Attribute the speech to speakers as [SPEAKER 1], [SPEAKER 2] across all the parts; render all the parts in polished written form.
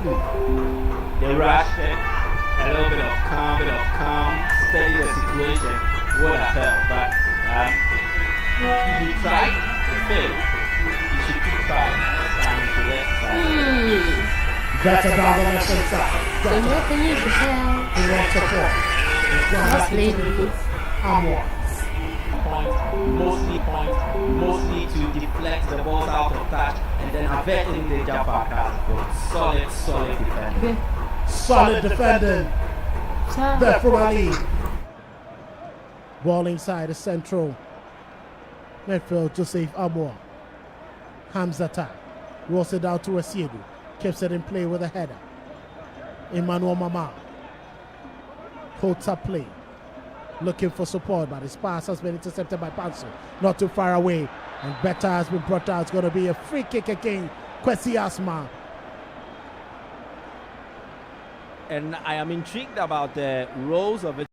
[SPEAKER 1] foot. They rushed it. A little bit of calm, steady the situation would have helped. But if you try to fail, you should keep trying. And you should exercise.
[SPEAKER 2] Better down the left hand side.
[SPEAKER 3] Tem que puxar.
[SPEAKER 2] He wants support.
[SPEAKER 3] That's lady.
[SPEAKER 1] Mostly to deflect the balls out of touch and then averting the jump pass. Solid defending.
[SPEAKER 2] Solid defending. There from Ali. Ball inside the central midfield. Joseph Amor. Hamza attack. Rolls it down to Asiedu. Keeps it in play with a header. Emmanuel Mama. Holds up play. Looking for support, but his pass has been intercepted by Panso. Not too far away. And better has been brought out. It's going to be a free kick again. Kwesi Asma.
[SPEAKER 1] And I am intrigued about the roles of it.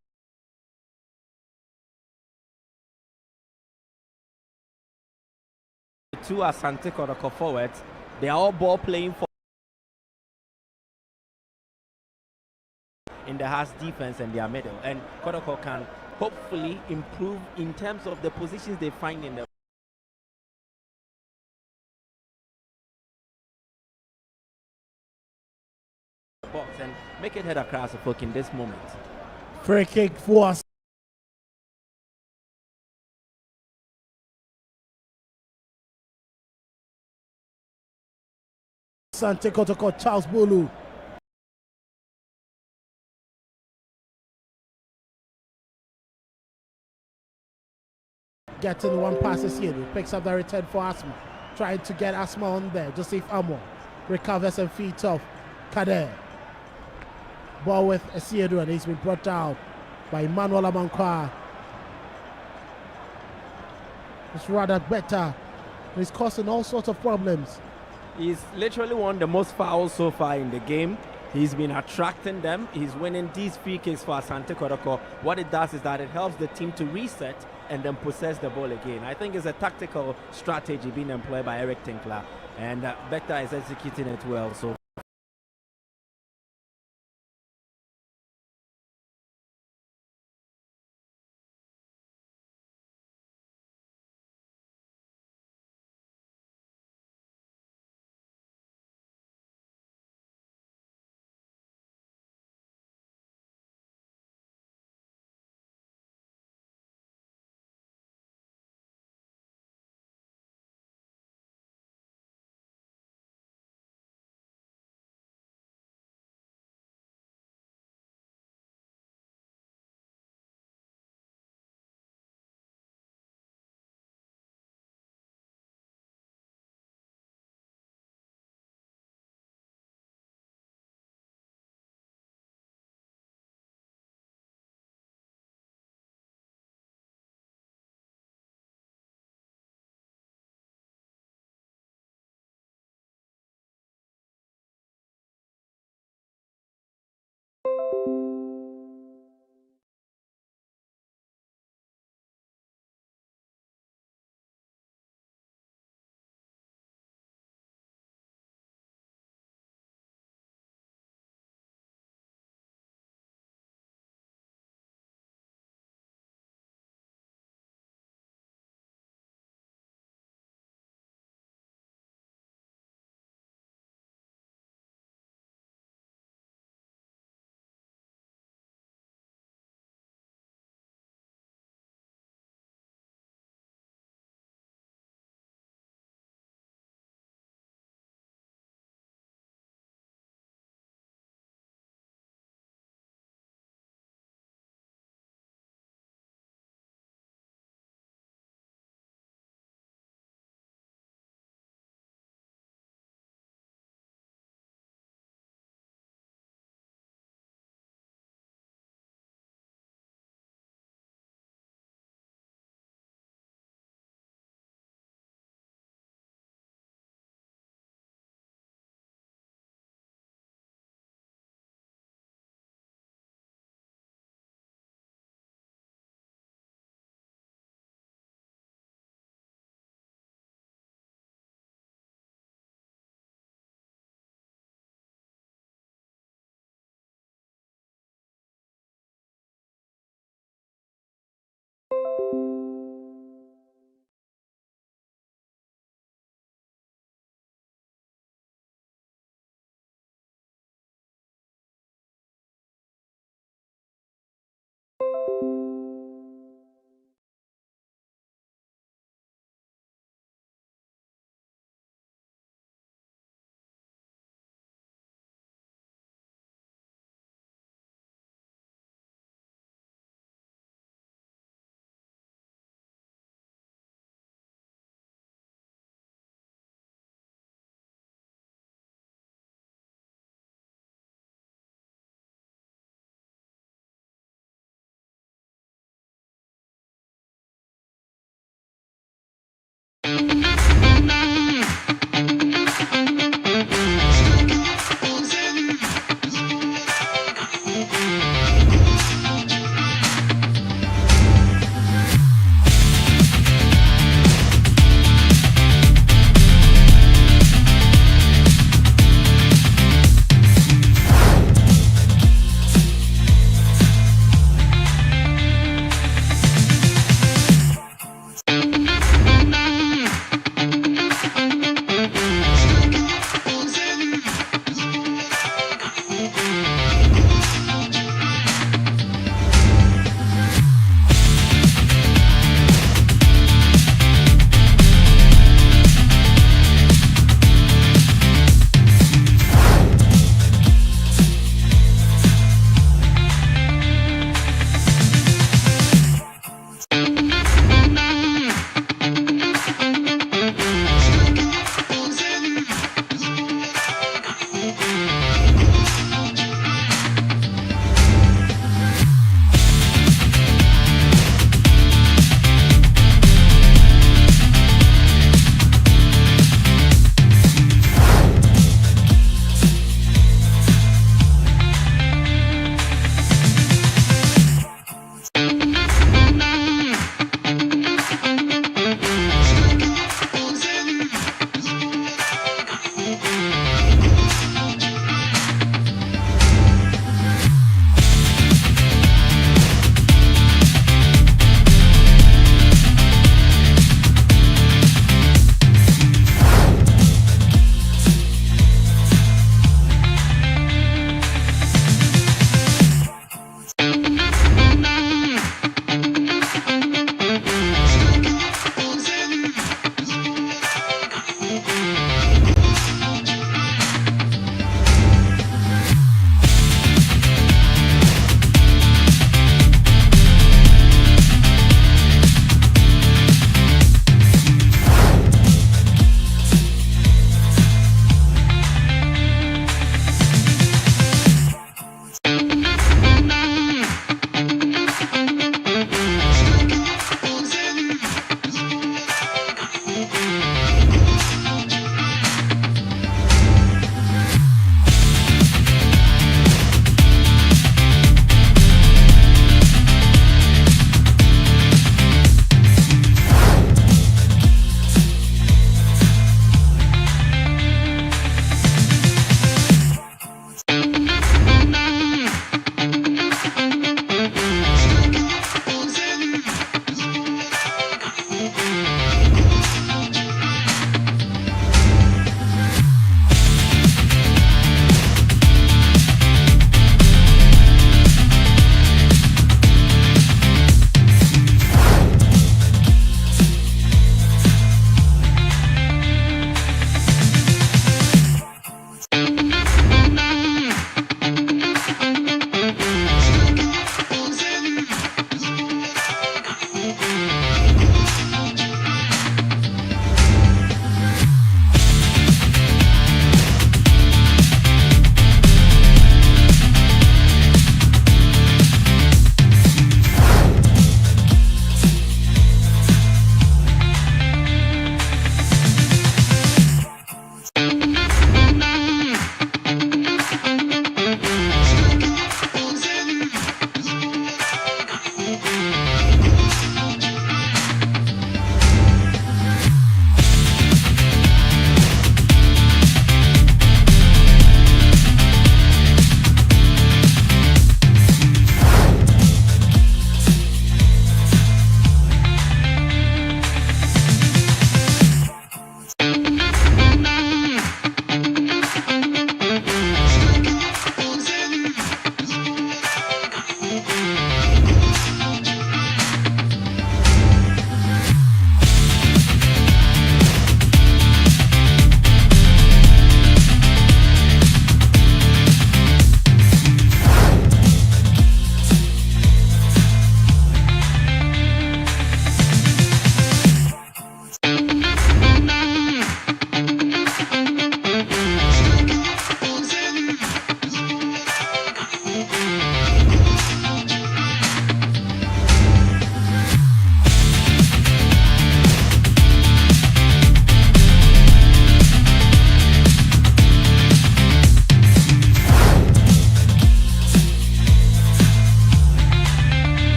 [SPEAKER 1] Two Asante Kotoko forwards. They are all ball playing for in the Hearts defense and their middle, and Kotoko can hopefully improve in terms of the positions they find in the box and make it head across the folk in this moment.
[SPEAKER 2] Free kick for us. Asante Kotoko, Charles Bulu. Getting one pass here. Picks up the return for Asma. Trying to get Asma on there. Joseph Amor recovers and feeds off Kader. Ball with Asiedu, and he's been brought down by Emmanuel Amankwa. It's rather better. He's causing all sorts of problems.
[SPEAKER 1] He's literally won the most fouls so far in the game. He's been attracting them. He's winning these free kicks for Asante Kotoko. What it does is that it helps the team to reset and then possess the ball again. I think it's a tactical strategy being employed by Eric Tinkler, and Becta is executing it well. So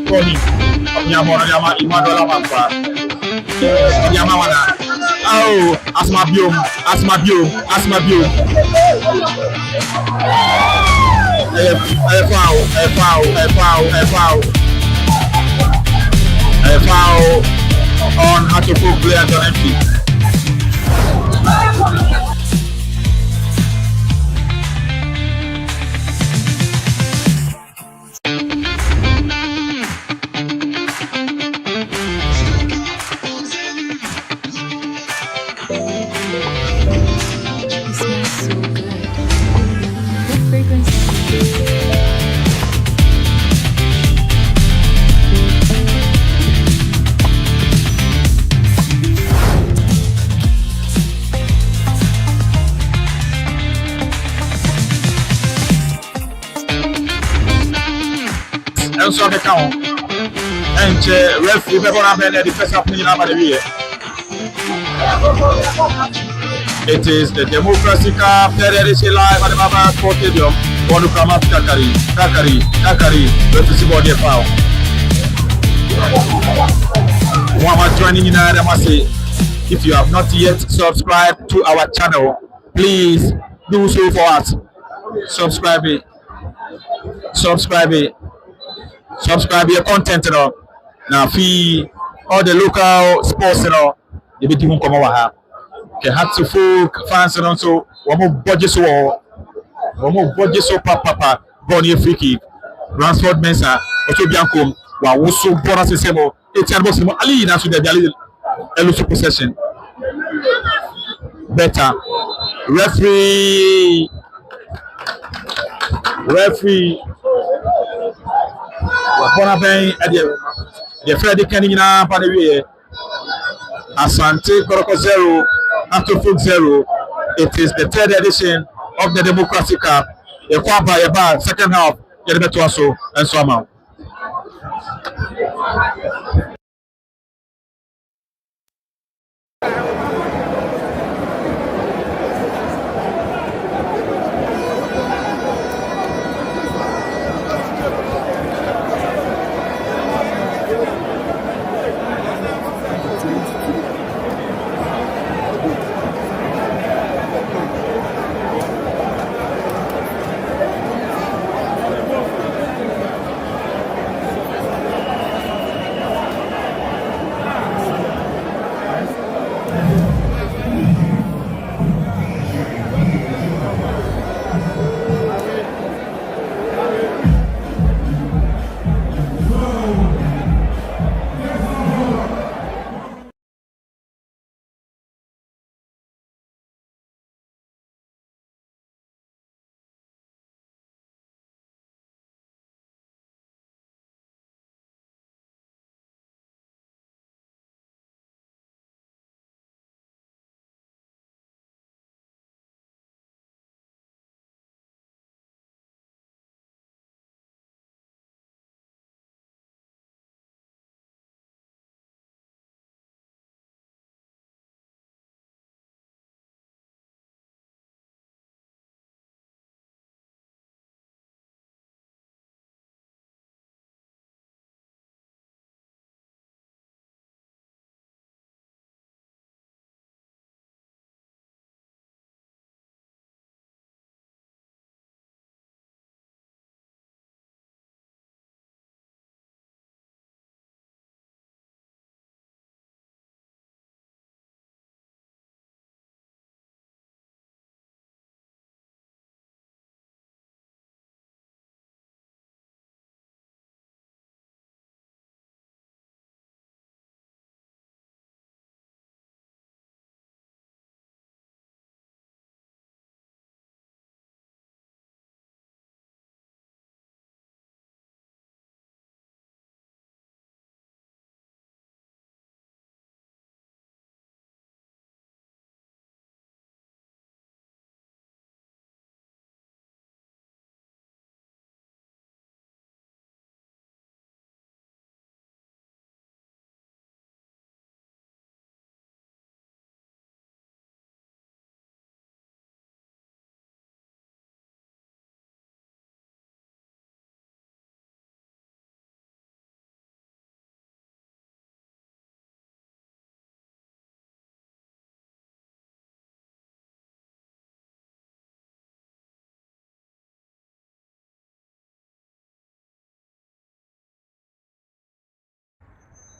[SPEAKER 4] Tony, Yama, Imadola Mapa, Yamawana. Oh, Asma Biom. A foul on how to put players on empty.
[SPEAKER 3] It smells so good. What fragrance is it?
[SPEAKER 4] And so the count. And referee never happened at the first half minute of the year. It is the Democracy Cup, Federation Live at the Mama Sport Stadium. Wanukama Kakari, referee body foul. One joining in Adamasi. If you have not yet subscribed to our channel, please do so for us. Subscribe your content, you know. Now, fee all the local sports, you know. You be doing come over here. Okay, Hatsu folk fans, you know. So, one more budget so papa, Bonnie free kick. Ransford Mensa, Ocho Bianco, while also bonus is able. It's a Ali, that's with the elusive possession. Better referee. Bonabeng at the Freddy Kenina Panawi Asante Koroko 0 after foot 0. It is the third edition of the Democracy Cup. A quarter about second half, Yelbetuaso and Swama.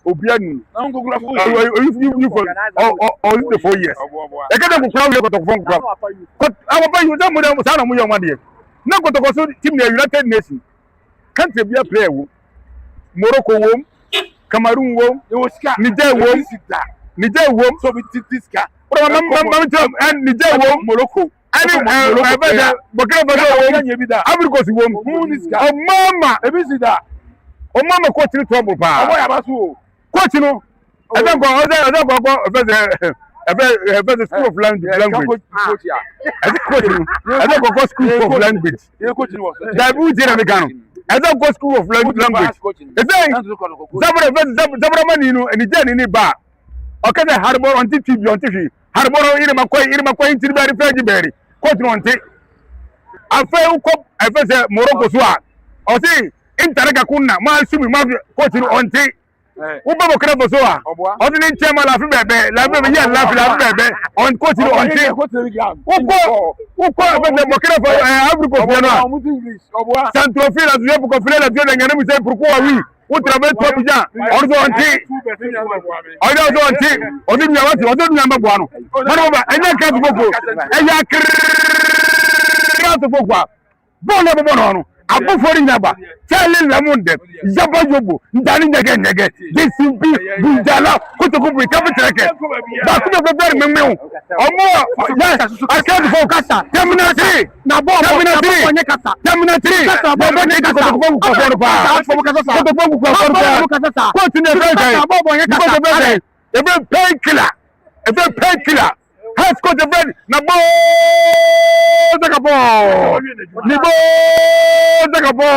[SPEAKER 5] Obianu. You for all the 4 years. I can't go crowd to phone crowd. But our boy, you don't know what I'm doing. No go to go team the United Nations. Can't be a player. Morocco won, Cameroon won, Niger won, so we did this guy. And Niger won, Morocco. And Africa won. Oh, Mama, a visitor. Oh, Mama, coaching trouble. Coaching, I don't go, I bet the school of language. I don't go school of language. That would I don't go school of language. Zabraman, and the Jen in the bar. Okay, the harbor on TV on TV. Harbor in my coin to the very berry. Coach on tape. I fell cop, I felt Morocco swag. Or say, in Tarakuna, my swimming coaching on tape. Uba Crabo Soa, only Chairman of Bebe, Labe, on coaching on tape. Who call the Mocrafo, Africa, Santrofil as Yapo of Fred and enemy say Purqua, who travel Topija, also on tape. I don't on tape, or didn't you want number one? Moreover, and I can't go, and I can't go. Bon, I go for number. Charlie Lamunde, Zaba Yobu, Darling again. This will be Bundala, Kotoko, recover tracker. Back to the very memo. Or more, yes, I can't focus. Terminal 3, Nabo, Terminal 3, Terminal has got the bread. Nabo Zakabo. Nibo Zakabo.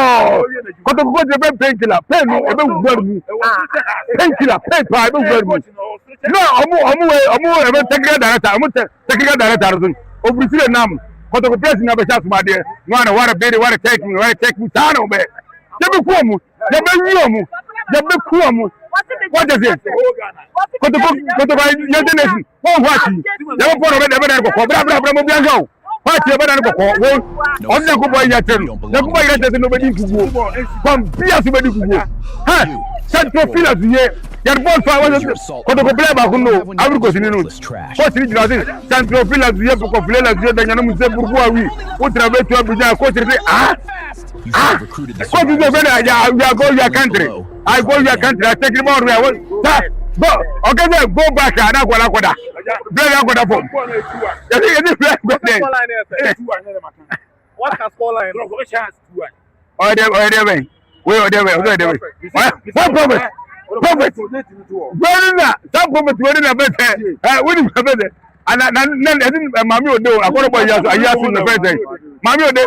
[SPEAKER 5] Got to go to the bread painkiller. Pain, painkiller, pain, no, I'm technical director. Obviously, Nam. Got to press in a chance, my dear. What a baby, what a take me down over. What is it? What the nation? One watching. Never put a better go. Party about on the Kuba Yatin. The Kuba Yatin nobody could go. From Pia to Medical. Ha! Central Filas here. Your boss was Kotokobleba who know. I will go to the what's it? Central Filas here to Koflela, the Yanamu Burgua. What travel to Abuja? What is the better? I go your country. I go your country. I take him out where I was. Okay, go back. I don't want to go.
[SPEAKER 6] What can score line?
[SPEAKER 5] Oh, they Prophet. Some prophet wearing a better. What is better? And then Mammy would do. I got about Yasu in the better. Mammy would do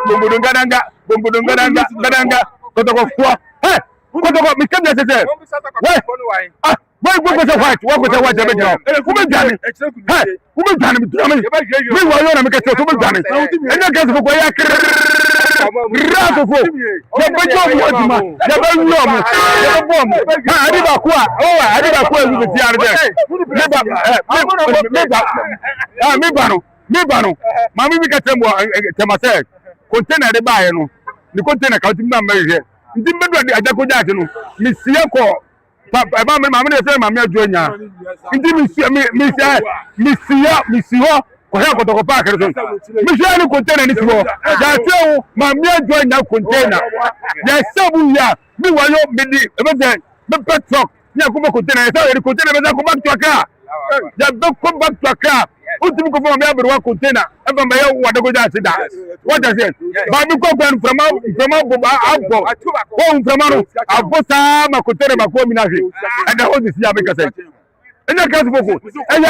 [SPEAKER 5] Bumbudunga, Kotoko. Hey, Kotoko, become necessary. Why was a white? What was a white? Who done it? Hey, who done it? We were on a make a woman done it. And I guess for Ratofo. The Bajo was the Bajo. I did a qua. Oh, I did a qua with the other. Mebano. Mammy, we got Temase. Container the buy, the container counting number here. Didn't I go down? Miss Yako. Papa, Mamma, Mamma, Junior. Monsieur, or help to go back. Michelle container this war. That's all, Mamma joined that container. There's some year. Meanwhile, the pet truck. Yakuba container, the container doesn't come back to a car. That don't come back to a car. Ultimate from every container. And from my own, what go down to that. What does it? Babu Copan from Alpo, home from Alposa, Macotera, Macominazi, and the whole is Yabaka. And the Casbook, and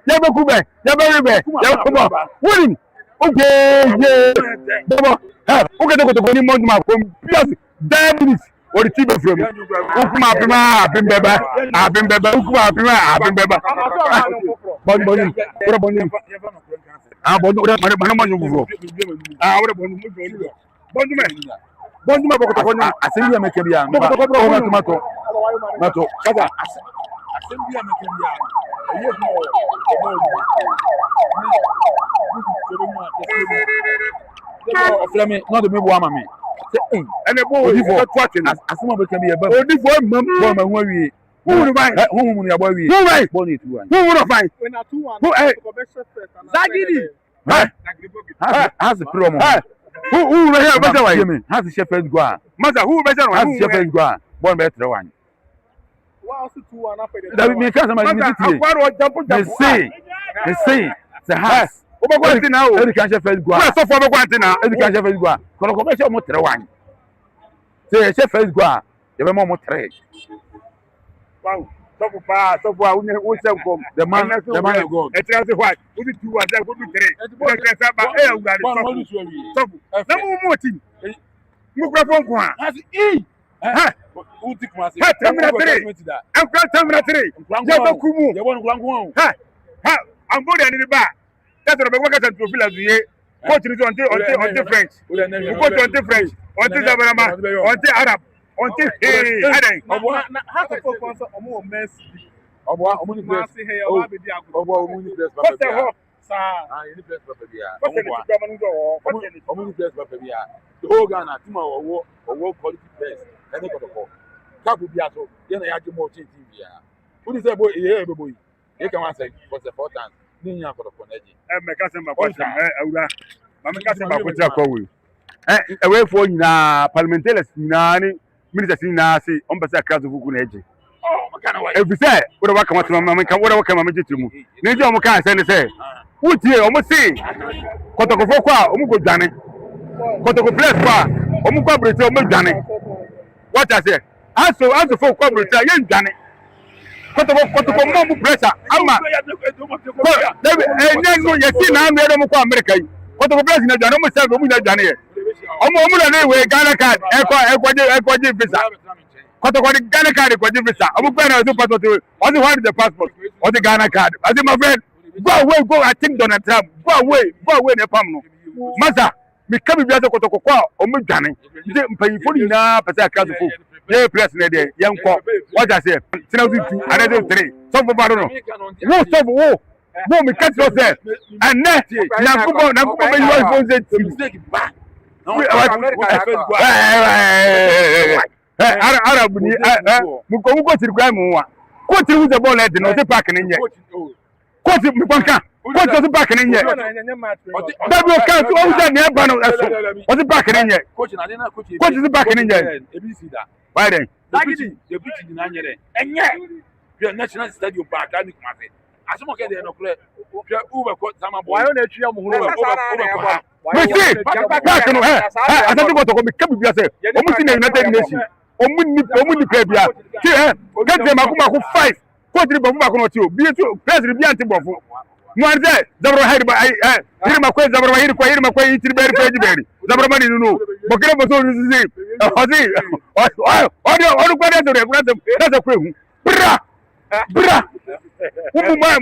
[SPEAKER 5] Yabakuba, Yabakuba, winning. Okay, yeah. Okay, go to the Montma from Diabetes. Or the cheaper from Ukuma, I've been Beba, Ukuma, I've been Beba. Bonnie, what about him? I want to put my money. I would have Bonduman, I think you make a young tomato. Fleming, not the big woman. And the boy is not watching us. As someone can be a boy. This one, Mamma, worry. Who will buy? Who will buy? Who will buy? Who will buy?
[SPEAKER 6] When I 2-1.
[SPEAKER 5] Who? Zagidi. Has the promo. Who will have better way? Has the shepherd go? Mother, who better one? Has the shepherd go? One better one.
[SPEAKER 6] Wow, 2-1 after the.
[SPEAKER 5] That means they say, the house. What now? Education first go. So for the now, education first go. Commercial motor one. Say, first go. You have more trade. Wow. So far, we come. The man of God. It's just what? We do 2 and then we do 3. No more thing. Microphone. Has E. Who took my 3? I'm 3. I'm good in the back. That's what I'm working to feel as we coach on French. We coach on French, on Zabarama, on Arab, on Hey.
[SPEAKER 6] How to focus on more messy.
[SPEAKER 5] The whole Ghana, tomorrow, or quality best. And they got a call. Capu Biato, then I had to more change. Who is a boy here, boy? You can answer for the 4 times. Ninya for the Coneji. And my cousin, my cousin, my cousin, away for parliamentarians, ministers in Nasi, on Basa Kazuku. Oh, if you say, what about come to Mamma, what about come to me? Nature Mokan say, what year almost say? Kotoko, Omuko Dani, Kotoko Plus, Omuko Brito, Dani. What I say? Also, for corporate, young Dani. Kotoko Momu pressure, Amma. And then you see now, America. Kotoko President, I almost said, Dani. Omo Ghana card, Equaji visa. Kotoko Ghana card, Equaji visa. I'm going to passport. Only one the passport, or the Ghana card. I say, my friend, go away, go. I think Donald Trump. Go away, Nepam. Master, become a Kotoko or Mugani. You didn't pay for you now, but I can't afford. Yeah, President, young cop. What I say, 2, another 3. Some of I don't know. No, stop war. No, me catch yourself. And next, now go on, mistake back. Arab, Muko to the grandma. Coach with the ball at the back in yet. Coach Mukanka. Coach the back in yet. That will count all that near what's the back in yet? Coach is the back in yet. Why then? You're preaching in Anya. And yet, your national stadium back. I think, as someone get there, no play. Uber caught some boy on a tree. We see, back on her. I don't want to become yourself. Almost in the United Nations. Omuni Pebia. Get them Akuma 5. Quadri Babumaco to be to President Bianti. One day, Zabra had by Hirma Zabra Hirma Quay to very Freddy. Zabra money, no. But get up on the that's a crew. Bra!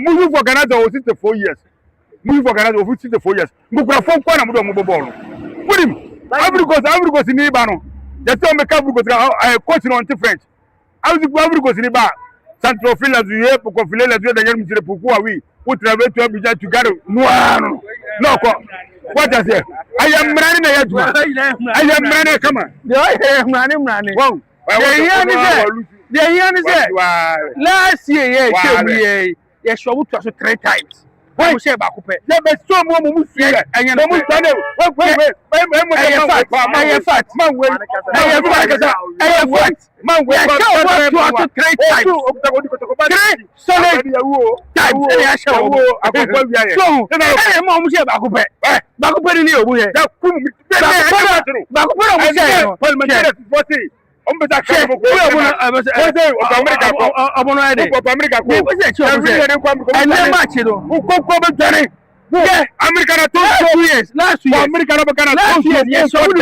[SPEAKER 5] Move for Canada or 64 years. Move for Canada or 64 years. Mukra from Kwana Mobile. Put him. Africa in Ibano. Just tell me, I coach on French. I was Africa in Iba. Central Filas, you have to confine the young Pukua. We put travel to Abuja to gather. No, what I say? I am running a yard. I am running. Come on. I am running. Wow. The year is there. Last year, yes, you would 3 times. Why you say about Coupe? There was so more movement, and you know, wait, yeah, America 2 years. Last year, America last year, yes, so we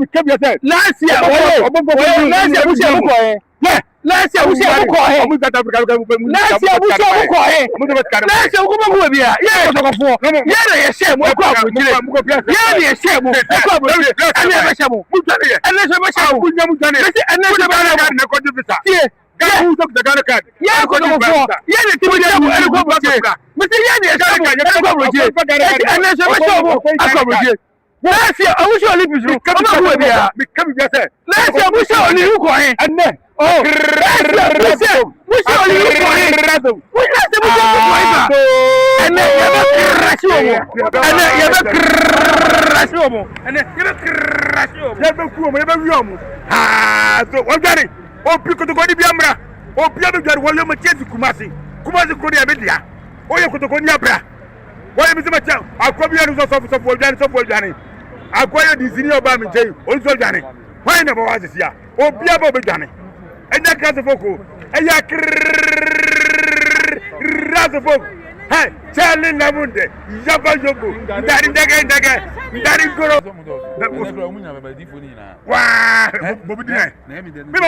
[SPEAKER 5] kept yourself. Last year, yeah. Last year, we said, last year, Last year, I wish you Olympics. Come on, who are we? Come here. Last year, we saw only you going. And then, oh, last year, we saw only you going. We last year, we saw you going. And then, you have a crash over. And then, you have a crash over. And then, you have a crash over. You have a crew, you have a room. Ah, so what got it? Oh, people to go to Biamra. Oh, people got one of my chance to Kumasi. Kumasi Korea Media. Oh, you could go to Yabra. Why, Mr. Macha? I'll come here and so for Johnny. Acquire the senior Bami J, also Johnny. Why never was this year? Oh, Biabo Johnny. And that kind of focal. And yak Razafok. Hey, Charlie Lamunde, Yaba Yogo, Daddy Daga, Daddy Goro. That was a woman of a different. Wow, Bobby. What I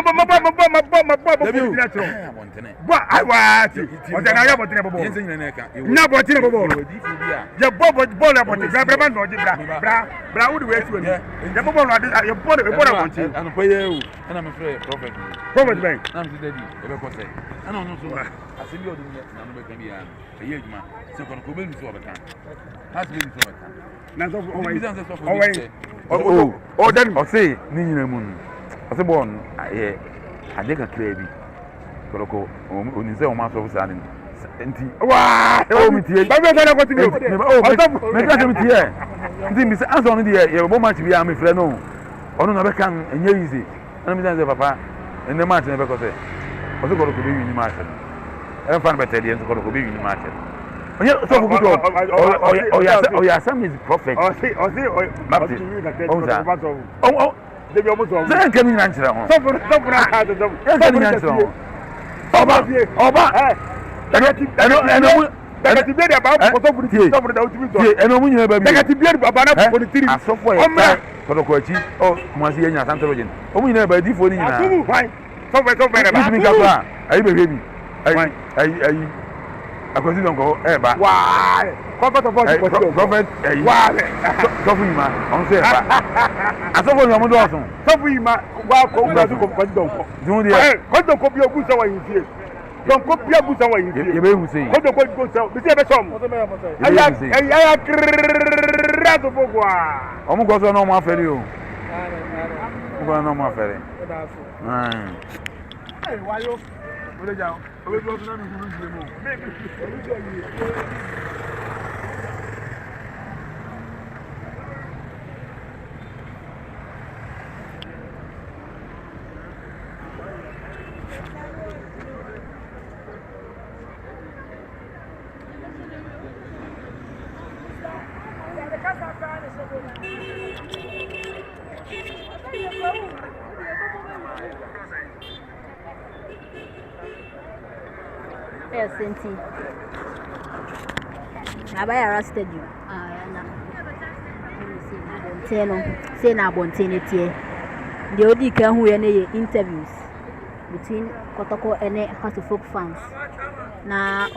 [SPEAKER 5] want to I am what I want your Bob Bola, but the Grabaman or Bra would wait with your Bob, your body, and for you, and I'm afraid, Prophet. Prophet Bank, I'm the lady, I don't know so much. I see you doing it, and I'm going to be a year. So, I'm going to be over time. Has been over time. Oh, then I say, Nina Moon. I say, born, I take a crabby. Koloko, when you say, oh, master of Sanin. Wow, oh, me, I got to go. Oh, make us here. Miss Anthony, you're more much be a friend. Oh, no, never can, and you're easy. And I'm saying, Papa, and the match never got it. I was going to be in the market. I found better than to go to be in the market. Oh, yeah, some is prophet. Oh, they almost then can you answer? I consider go eba. Why? Prophet of God. Prophet. Why? Sofima. On say eba. Asofo ni omodo osun. Sofima wa ko gba du ko don ko. Dun dia. Ko don ko bi ogun so wa yin fie. Don ko bi ogun so wa yin fie. Ye be hu say. Ko don ko go so. Bi se be so. Aya razo fogwa. Omo go so no mo afere o. Ko no mo afere. Hey, why you? Ole ja. Ole go so na mi guru je mo.
[SPEAKER 7] ASANTE. Nabayara Stadium. Say na Bontene tie. The odi kan hu ye interviews between Kotoko and Heart of Folk fans. Na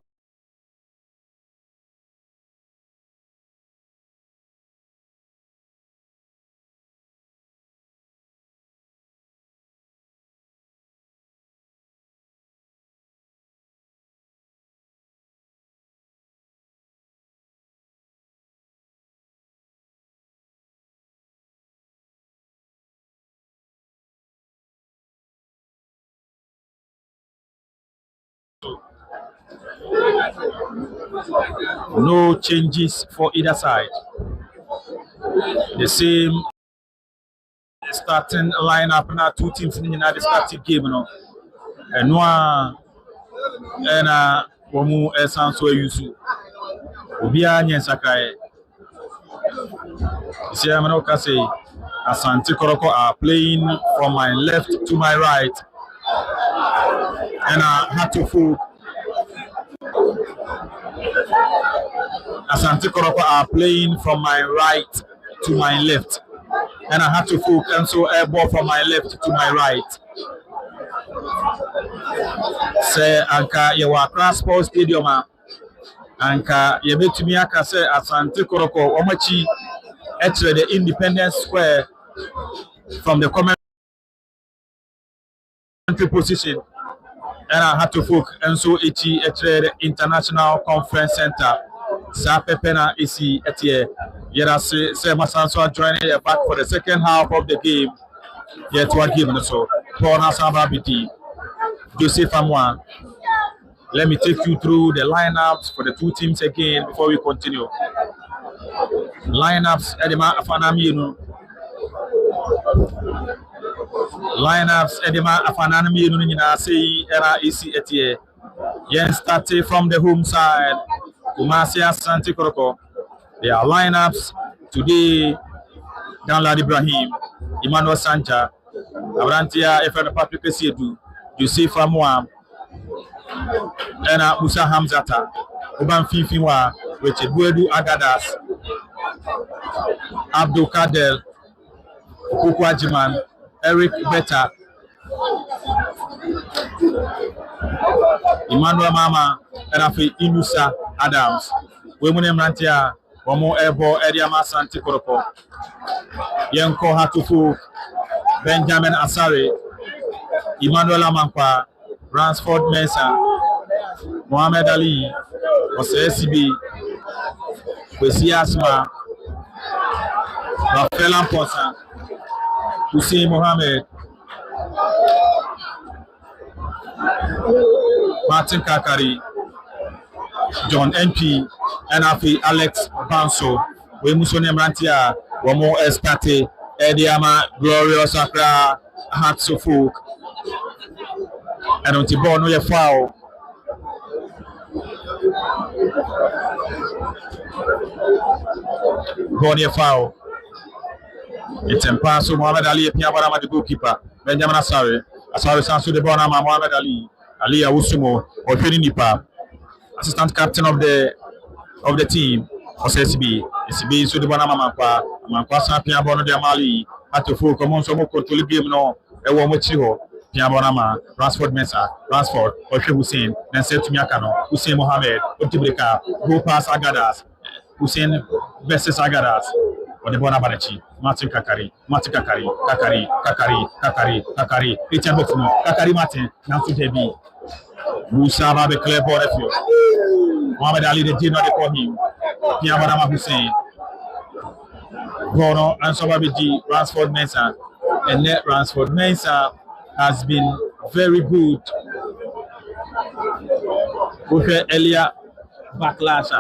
[SPEAKER 4] no changes for either side. The same starting lineup now, two teams in the starting game, you know. And one and Womu Esanso Yusu. Obia Nyensakai. Siamano say Asante Kotoko are playing from my left to my right. And Hatufu Asante Kotoko are playing from my right to my left. And I had to hook and so air ball from my left to my right. Say Anka Yawa Sports Stadium Anka Yabetumi Aka say Asante Kotoko Omachi enter the Independence Square from the commentary position. And I had to hook and so enter the International Conference Center Sa Pepena isi etie. Yera se Masanso joining back for the second half of the game. Yet what game so Paul Nasaba BT. Joseph Amwa. Let me take you through the lineups for the two teams again before we continue. Lineups Edema Afanami. Lineups Edema Afanami Nina say era AC etie. Yen started from the home side. Kumasi ASANTE KOTOKO. Their lineups today: Danlad Ibrahim, Emmanuel Sanja, Abrantia Efren Patrick Siedu, Joseph Amwa, and Musa Hamzata, Uban Fifiwa, Richard Buedu Agadas, Abdul Kadel, Okukwa Jiman, Eric Beta, Emmanuel Mama, and Afi Inusa Adams. Women Rantia, Omo Ebo Ediama ASANTE KOTOKO, Yenko Hatufu, Benjamin Asare, Emmanuel Amankwa, Ransford Mensah, Mohamed Ali, Ose SCB, Kwesi Asma, Rafael Amposa, Hussein Mohamed, Martin Kakari, John NP, and Afi Alex Banso. We Musone Mrantia, Wamo Estate, Ediama, Glorious ACCRA, Hearts of Folk, and on Tibono ye foul. Bonnie foul. It's Empaso Mohamed Ali, Piabara, the goalkeeper, Benjamin Asare, Sansu de Bonama, Mohamed Ali, Ali Awusumo, or Nipa, assistant captain of the team, SCB, SCB, so the Bonama Manqua, Piabono de Mali, had to full common so much to game no, a woman Chiho, Piabonama, Ransford Mensah, Ransford, Oshe Hussein, then said to Miakano, Hussein Mohamed, Otibrika, go past Agadas, Hussein versus Agadas. Odebona Barachi, Martin Kakari, Richard Bofumo, Kakari Martin, Nancy Debi, Musa Babe Clever Refio, Mohamed Ali, they did not call him, Piamarama Hussein, Bono, and Sobabiji, Ransford Mensah, and net Ransford Mensah has been very good. With Elia Backlash.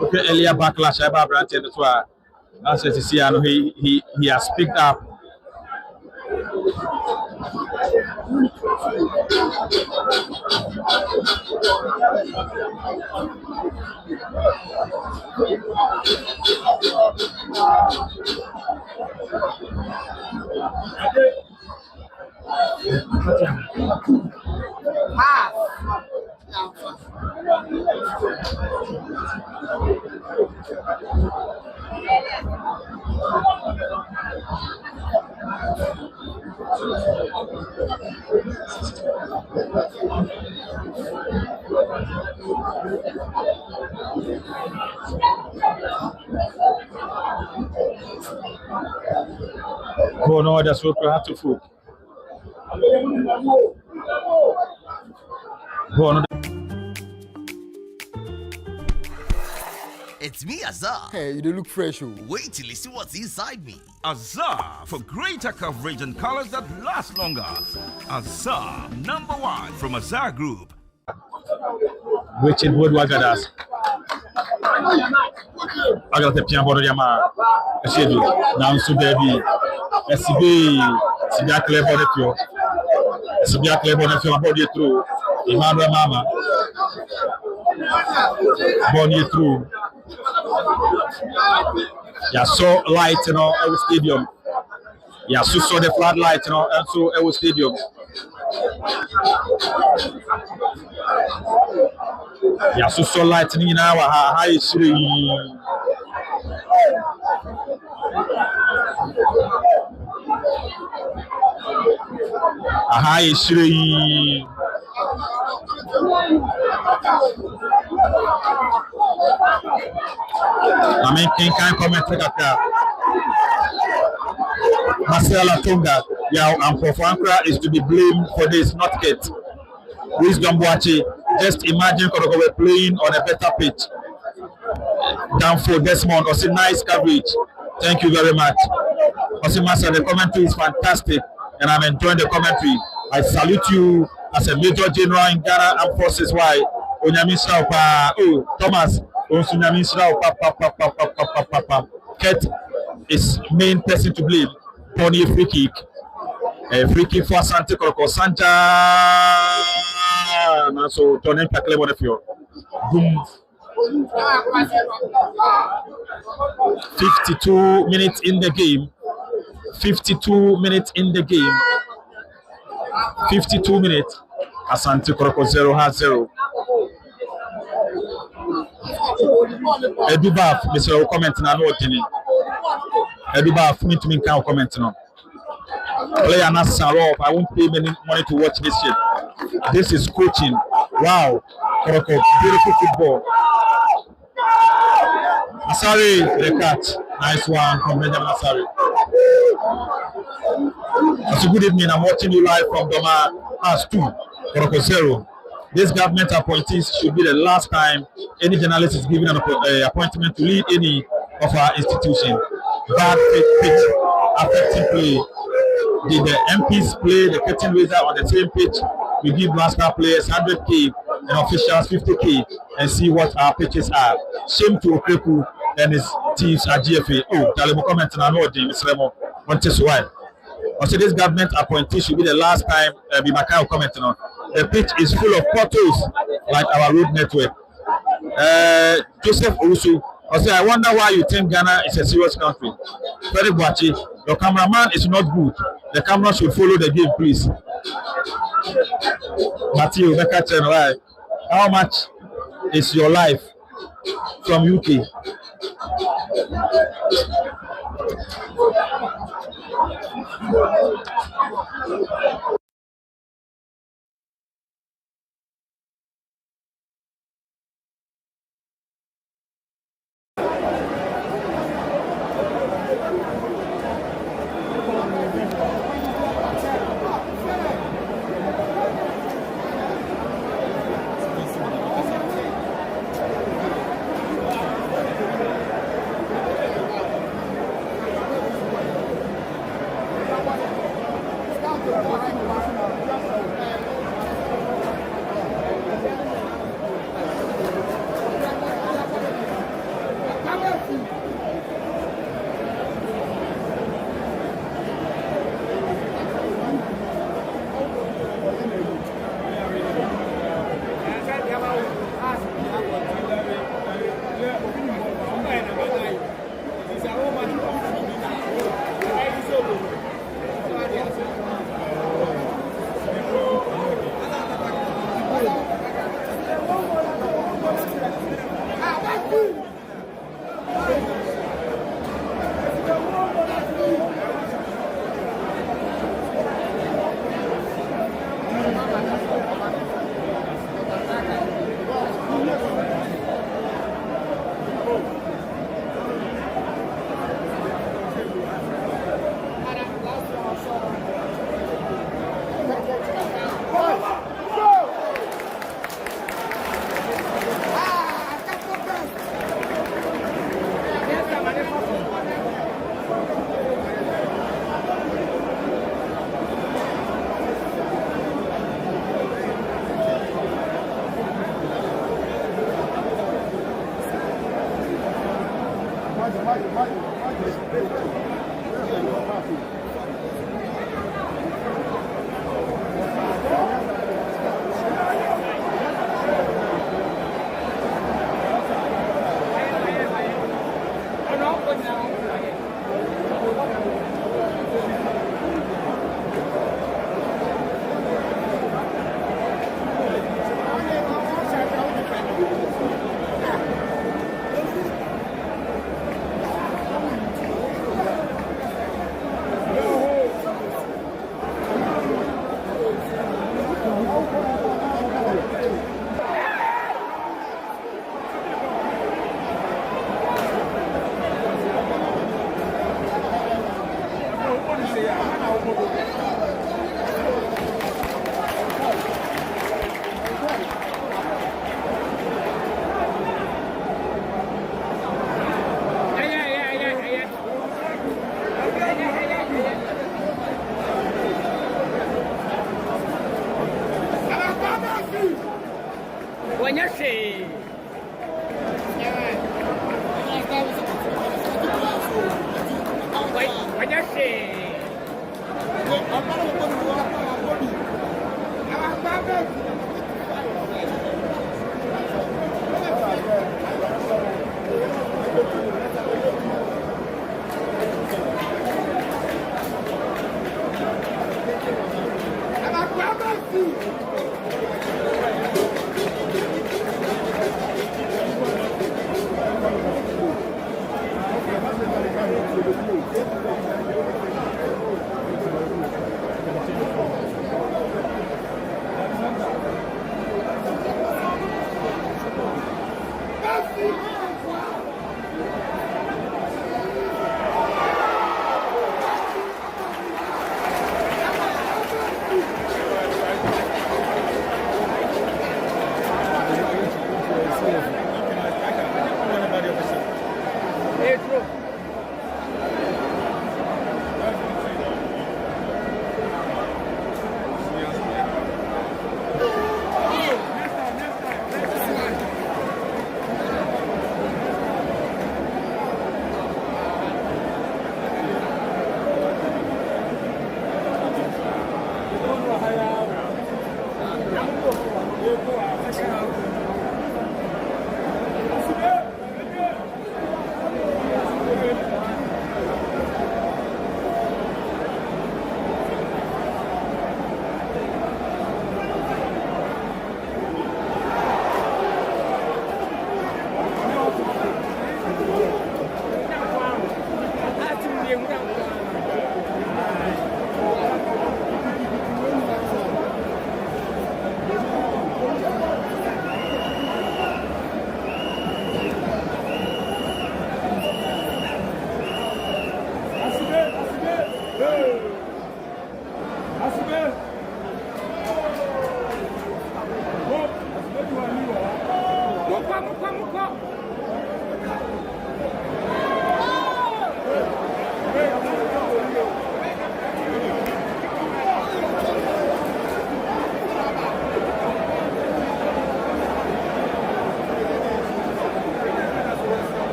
[SPEAKER 4] Okay, earlier backlash about Branton as well. As you see, I know he has picked up. Oh no, that's what we have to fool.
[SPEAKER 8] It's me, Azar.
[SPEAKER 9] Hey, you do look fresh. Oh.
[SPEAKER 8] Wait till you see what's inside me.
[SPEAKER 10] Azar, for greater coverage and colors that last longer. Azar, #1 from Azar Group.
[SPEAKER 4] Richard Woodwagadas. Agate Piambo Yama. Eshedu. Now so baby. SCB. Sibia Clever Refio. Sibia Clever Refio about you through. Emmanuel Mama. Born you through. You saw light, you know, at the stadium. You saw the floodlight, you know, and so at the stadium. You saw light in our high street. A high street. I mean, can't comment like Marcela Tunga, yeah, and for ACCRA is to be blamed for this, not Kate. Wisdom Boachi. Just imagine Kotoko were playing on a better pitch. Down for Desmond. Also, nice coverage. Thank you very much. Also, Master, the commentary is fantastic, and I'm enjoying the commentary. I salute you as a Major General in Ghana Armed Forces. Why? Onyamisha Opa. Oh, Thomas. Onyamisha Opa. Kurt is main person to blame. Tony free kick. Free kick for Asante Kotoko. Sanja. So Tony Pakle Bonefio. Boom. 52 minutes in the game. 52 minutes in the game. 52 minutes. Asante Kotoko 0-0. Edubaf, Mr. Comment na no tini. Edubaf, me to me can comment no. Player not Sarov. I won't pay many money to watch this shit. This is coaching. Wow. Kotoko, beautiful football. Sorry, the catch. Nice one from Benjamin Asari. So good evening. I'm watching you live from Doma House 2, Kotoko 0. This government appointees should be the last time any journalist is given an appointment to lead any of our institution. Bad pitch affecting play. Did the MPs play the curtain raiser on the same pitch? We give master players 100k and officials 50k and see what our pitches are. Shame to Okreku and his teams at GFA. Oh, Talemo comment and I know Mr. Remo want to why. Also, this government appointee should be the last time be my kind of commenting on. The pitch is full of potholes like our road network. Joseph Owusu, also, I wonder why you think Ghana is a serious country. Frederick Boachi, your cameraman is not good. The camera should follow the game, please. Matthew, why? How much is your life from UK?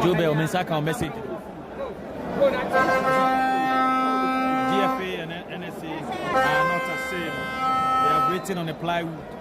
[SPEAKER 9] Joe Bell, Mensaka message. GFA and NSA are not the same. They are written on a plywood.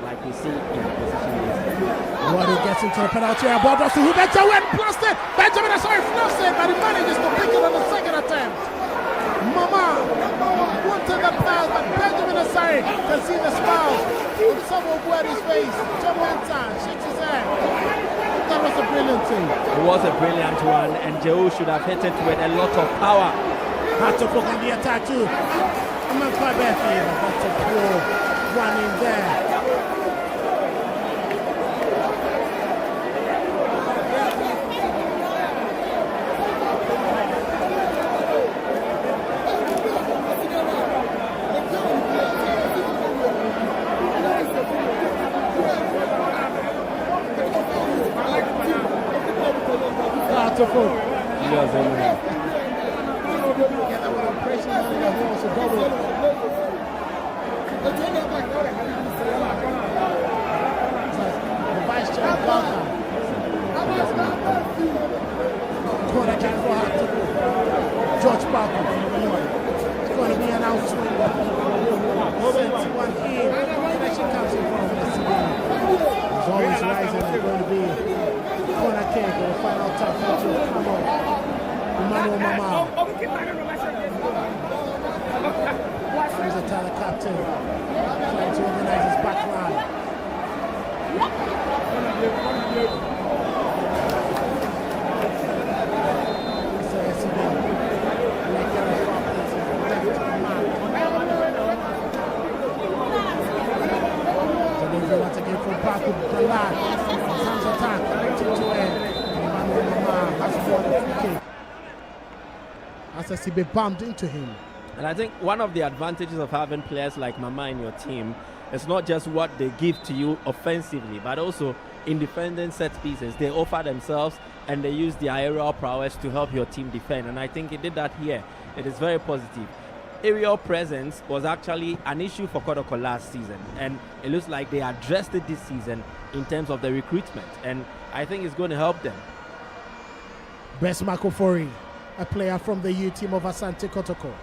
[SPEAKER 1] Like we see in the position list.
[SPEAKER 2] Roddy gets into the penalty area, ball drops to Benjamin when blasted. Benjamin is sorry, fluffs it, but he manages to pick it on the second attempt. Mama wanted the pass, but Benjamin is sorry. Can see the smile on some of Wadi's face. John Wanta shakes his head. That was a brilliant thing.
[SPEAKER 1] It was a brilliant one, and Joe should have hit it with a lot of power.
[SPEAKER 2] Had to focus on the attack too. I'm not quite bad for you, but that's a poor one in there.
[SPEAKER 1] Beautiful.
[SPEAKER 2] George Parker. It's going to be an outswing. 71 in. Connection comes in front of the city. It's always rising. It's going to be corner kick or the final tap. Come on. Emmanuel Mama. Here's the Tyler captain. Trying to organize his back line. Back with the line. Sam's attack. To end. Emmanuel Mama has won the free kick. As I see be bumped into him.
[SPEAKER 1] And I think one of the advantages of having players like Mama in your team is not just what they give to you offensively, but also in defending set pieces. They offer themselves and they use the aerial prowess to help your team defend. And I think he did that here. It is very positive. Aerial presence was actually an issue for Kotoko last season, and it looks like they addressed it this season in terms of the recruitment, and I think it's going to help them.
[SPEAKER 2] Best Makofori, a player from the U team of Asante Kotoko,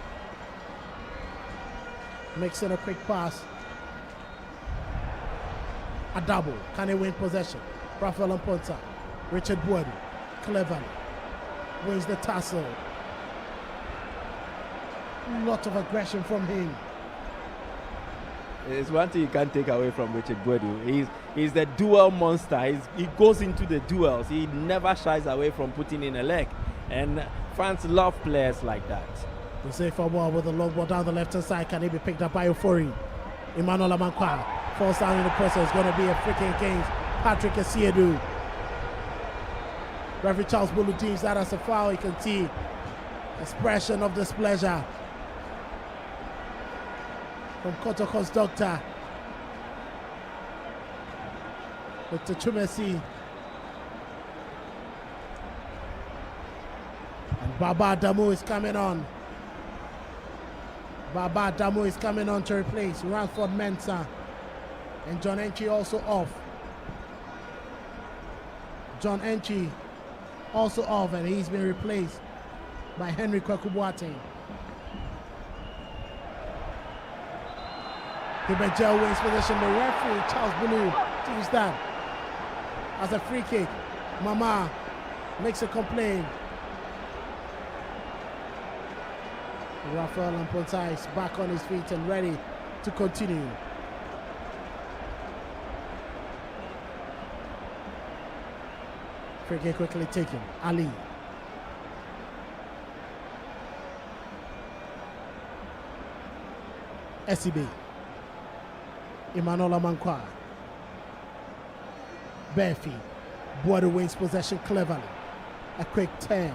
[SPEAKER 2] makes it a quick pass. A double. Can he win possession? Rafael Mponta. Richard Boadu. Cleverly wins the tassel. Lot of aggression from him.
[SPEAKER 1] It's one thing you can't take away from Richard Boadu. He's the duel monster. He goes into the duels. He never shies away from putting in a leg. And fans love players like that.
[SPEAKER 2] The safer ball with the long ball down the left-hand side. Can he be picked up by Ofori? Emmanuel Amankwa falls down in the process. It's going to be a free kick against Patrick Asiedu. Referee Charles Bulu deems that as a foul. You can see expression of displeasure from Kotoko's doctor. Dr. Chumesi. And Baba Damu is coming on. Baba Damu is coming on to replace Ranford Mensah. And John Enchi also off. John Enchi also off, and he's been replaced by Henry Kwakubuate. Hibajel wins position. The referee, Charles Bulu, sees that as a free kick. Mama makes a complaint. Rafael Mponta is back on his feet and ready to continue. Free kick quickly taken. Ali. SCB. Emmanuel Amankwa. Barefi. Boadu wins possession cleverly. A quick turn.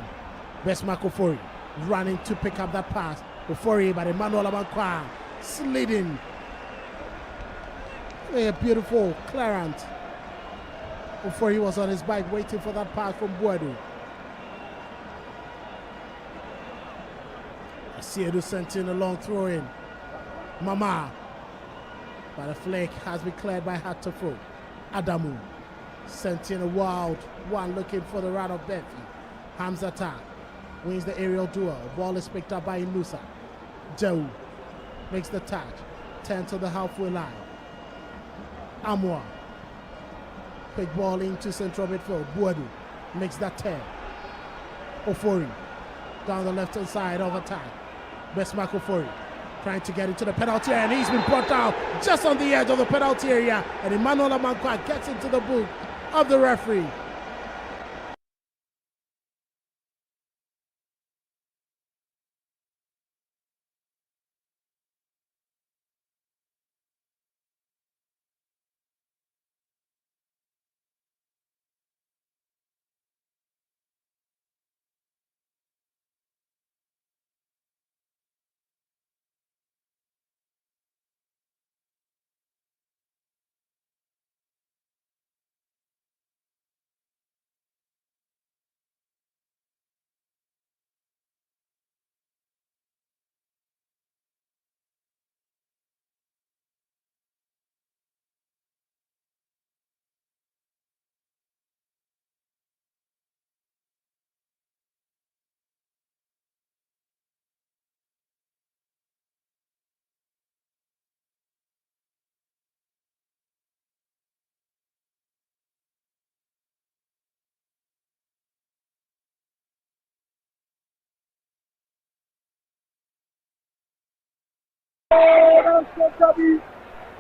[SPEAKER 2] Best Makofori running to pick up that pass. Ofori, but Emmanuel Amankwa sliding. A beautiful clearance. Ofori was on his bike waiting for that pass from Boadu. Asiedu sent in a long throw in. Mama But the flick has been cleared by Hatofo. Adamu sent in a wild one looking for the run of Benfi. Hamzata wins the aerial duel. Ball is picked up by Inusa. Joe makes the touch. 10 to the halfway line. Amwa. Quick ball into central midfield. Buadu makes that 10. Ofori down the left hand side of attack. Bestmark Ofori trying to get into the penalty area, and he's been brought down just on the edge of the penalty area, and Emmanuel Amankwa gets into the boot of the referee.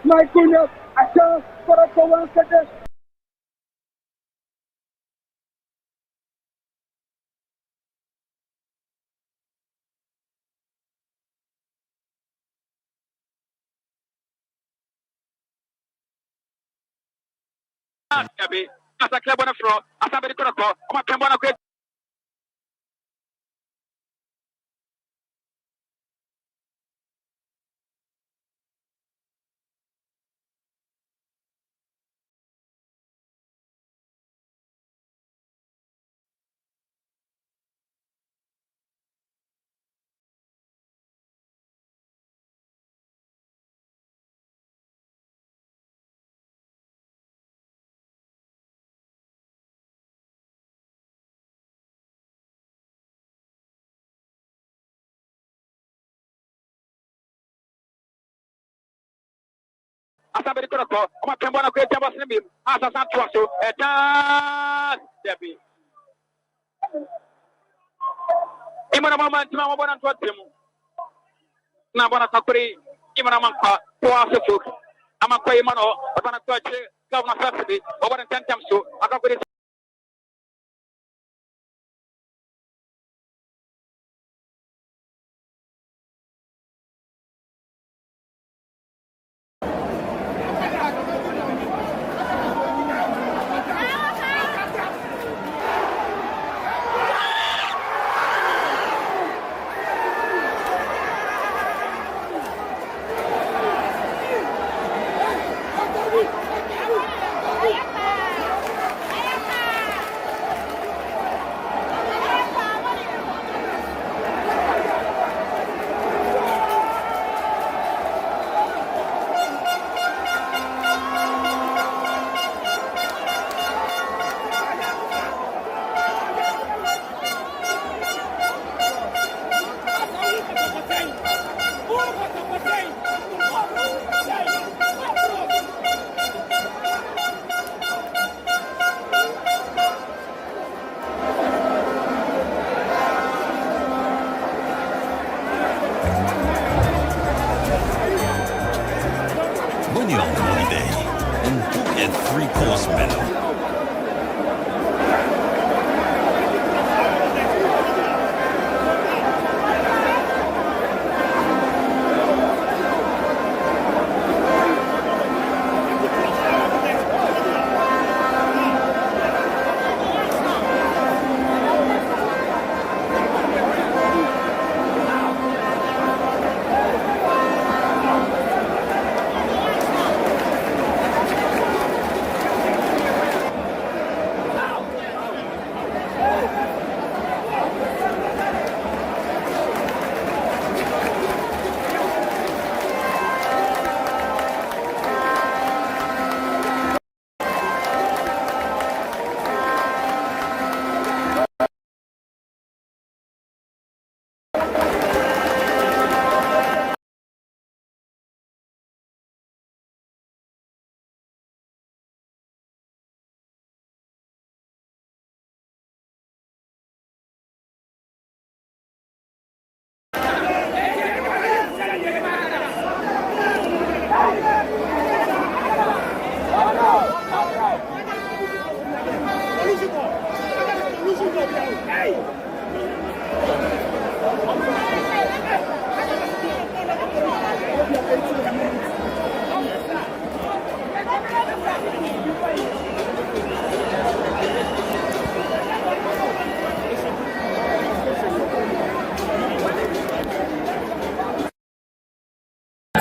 [SPEAKER 6] My goodness, I can't for 1 second. ACCRA bona fro ASANTE Kotoko kuma pembo na kwe ASANTE Kotoko kuma pembo na kwe jambo sinbi asasa twaso eta debi imana mama ntima mabona ntwatemu na bona kakuri imana manka twaso fuk amakwa imano bana twache gavana subsidy obona tantamso akakuri
[SPEAKER 10] When you're on holiday and book a 3-course menu.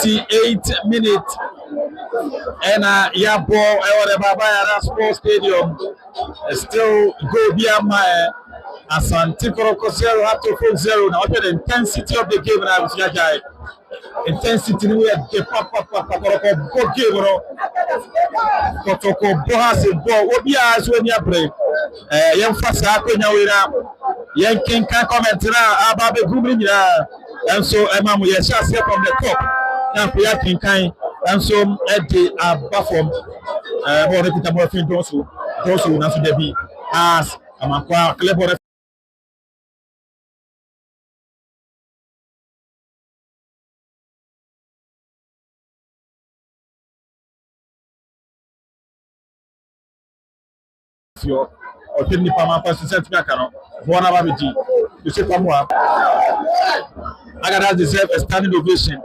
[SPEAKER 4] 28 minutes. And yeah, ball the Baba Sports Stadium. Still go beyond my Asante Kotoko 0 up to 4-0. Now, the intensity of the game now is Yajai. Intensity where the Papa Kotoko game. Kotoko Bohas ball. Obia as when you play. Young Fasa Quenya, Young King can comment now about the grooming. And so, Emma, we are just here from the top. Now, we are King Kind. And so, at the platform, more than the more thing, those who now to be as a man, clever. Or Timmy Pama Pastor Sentacano, one of Abiji, you say Pamua. Agadas deserve a standing ovation.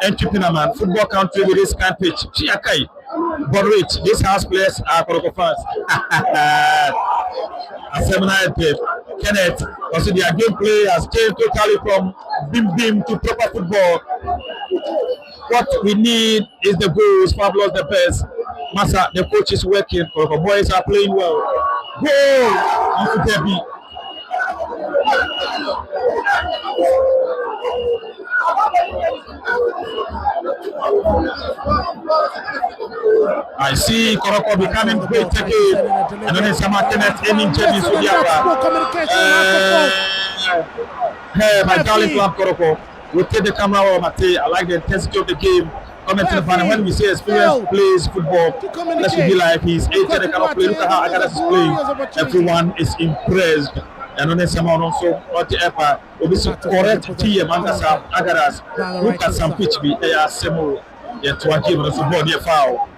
[SPEAKER 4] Entrepreneur man, football country with this kind pitch. Chiakai, but rich, these house players are Kotoko fans. A seminar Kenneth, also their gameplay has changed totally from bim to proper football. What we need is the goals, fabulous the best. Massa, the coach is working. Kotoko boys are playing well. Goal! I see Kotoko becoming great again. And then some Kenneth ending Jenny's with my darling club Kotoko. We take the camera over Mate. I like the intensity of the game. Coming to the final. When we say experience plays football, that should be like he's 8 and they cannot play. Look at how Agadas is playing. Everyone is impressed. And on this amount also, what the EPA will be so correct TM Angasa Agadas. Look at some pitch be a semo. Yet to give us a body foul.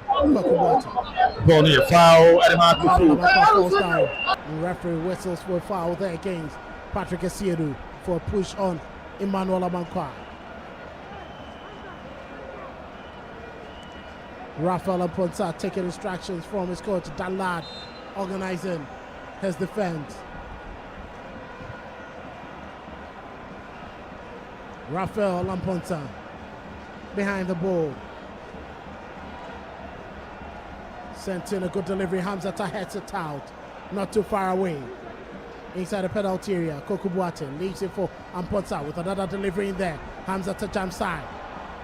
[SPEAKER 4] Body foul. And
[SPEAKER 2] the referee whistles for a foul there against Patrick Asiedu for a push on Emmanuel Amankwa. Rafael Amponsa taking instructions from his coach Dalad, organizing his defense. Rafael Amponsa behind the ball. Sent in a good delivery. Hamzata heads it out. Not too far away. Inside the penalty area. Kokubuate leaves it for Amponsa with another delivery in there. Hamzata jump side.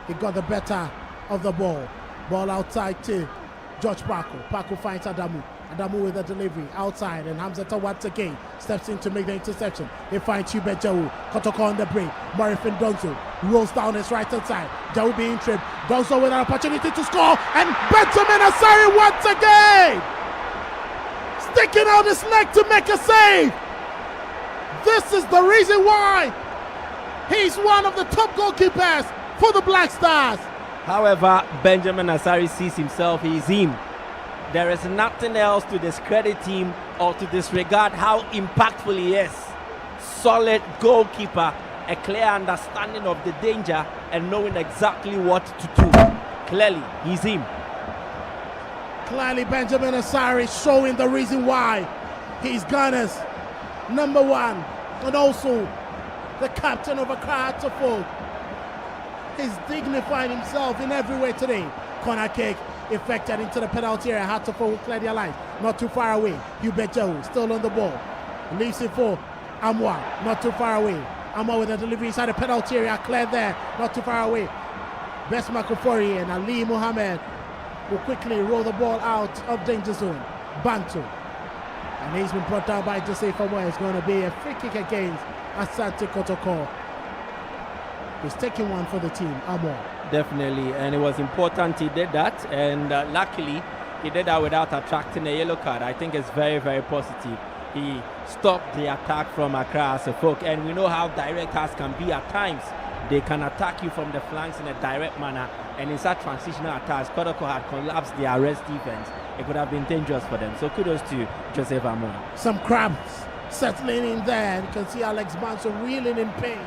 [SPEAKER 2] He got the better of the ball. Ball outside to George Paco. Paco finds Adamu. Adamu with the delivery outside, and Hamzata once again steps in to make the interception. He finds Hubert Jau. Kotoko on the break. Morifin Donzo rolls down his right hand side. Jau being tripped. Donzo with an opportunity to score, and Benjamin Asari once again sticking out his leg to make a save. This is the reason why he's one of the top goalkeepers for the Black Stars.
[SPEAKER 1] However, Benjamin Asari sees himself, he is him. There is nothing else to discredit him or to disregard how impactful he is. Solid goalkeeper, a clear understanding of the danger and knowing exactly what to do. Clearly, he's him.
[SPEAKER 2] Clearly, Benjamin Asari showing the reason why he's Ghana's number one and also the captain of ACCRA Hatofok. He's dignified himself in every way today. Corner kick effected into the penalty area. Hatofok will clear their line. Not too far away. Hubert Jau still on the ball. Leaves it for Amwa. Not too far away. Amwa with a delivery inside the penalty area. Cleared there. Not too far away. Besma Kofori and Ali Mohammed will quickly roll the ball out of danger zone. Bantu. And he's been brought down by Jose Famoy. It's going to be a free kick against Asante Kotoko. He's taking one for the team, Amor.
[SPEAKER 1] Definitely, and it was important he did that, and luckily he did that without attracting a yellow card. I think it's very, very positive. He stopped the attack from ACCRA Hatofok, and we know how direct us can be at times. They can attack you from the flanks in a direct manner, and in such transitional attacks, Kotoko had collapsed the arrest defense. It could have been dangerous for them. So kudos to Joseph Amon.
[SPEAKER 2] Some cramps settling in there. You can see Alex Manson reeling in pain.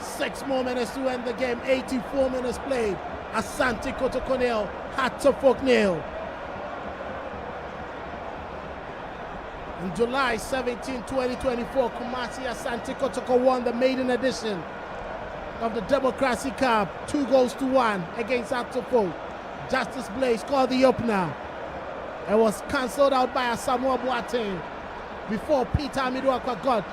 [SPEAKER 2] 6 more minutes to end the game. 84 minutes played. Asante Kotoko nil, Hatofok nil. On July 17, 2024, Kumasi Asante Kotoko won the maiden edition of the Democracy Cup. 2-1 against ACCRA. Justice Blaze called the opener. It was cancelled out by Asamoah Boateng before Peter Amiduakwa got